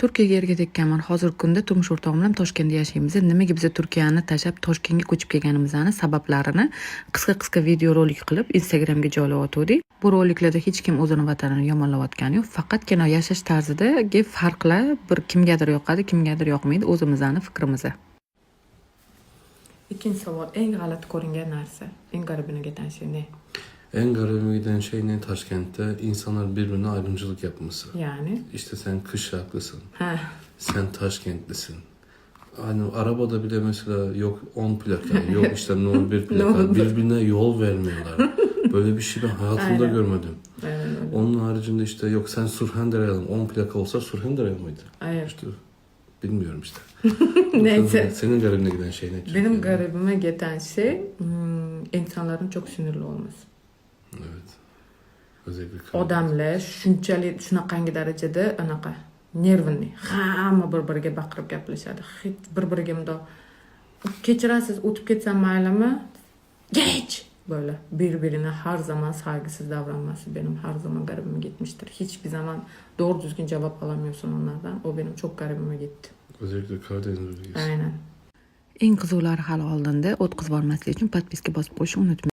Turkiyaga erga tekkanman. Hozirgi kunda turmush o'rtog'im bilan Toshkentda yashaymiz. Nimaga biz Turkiyani tashlab Toshkentga ko'chib kelganimizni sabablarini qisqa videorolik qilib Instagramga joylayotgandik. Bu roliklarda hech kim o'zini vatanini yomonlayotgani yo'q. Faqatgina yashash tarzidagi farqlar bir kimgadir yoqadi, kimgadir yoqmaydi. O'zimizning fikrimiz. Ikkinchi savol, eng g'alati ko'ringan narsa, eng garibini giden şey ne? En garibime giden şey ne Taşkent'te? İnsanlar birbirine ayrımcılık yapması. Yani? İşte sen Kışlaklısın, Ha. sen Taşkentlisin. Hani arabada bile mesela yok 10 plaka, yok işte no 1 plaka. Birbirine yol vermiyorlar. Böyle bir şey ben hayatımda Aynen. görmedim. Aynen. Onun haricinde işte yok sen Surhenderayalım 10 plaka olsa Surhenderayal mıydı? Hayır. İşte bilmiyorum işte. Neyse. Senin garibine giden şey ne? Benim garibime giden şey insanların çok sinirli olması. Evet. Özellikle Odamlar shunchalik shunaqangi darajada anaqa nervni hamma bir-biriga baqirib gaplashadi. Hech bir-biriga bundoq kechirasiz o'tib ketsam maylimi? Geç böyle birbirine her zaman saygısız davranması benim her zaman garibime gitmiştir. Hiçbir zaman doğru düzgün cevap alamıyorsun onlardan. O benim çok garibime gitti. Özellikle Karadeniz bölgesi. Aynen. Eng qizuvlari hali oldinda o'tkazib bormaslik uchun podpiska bosib qo'yishni unutmang.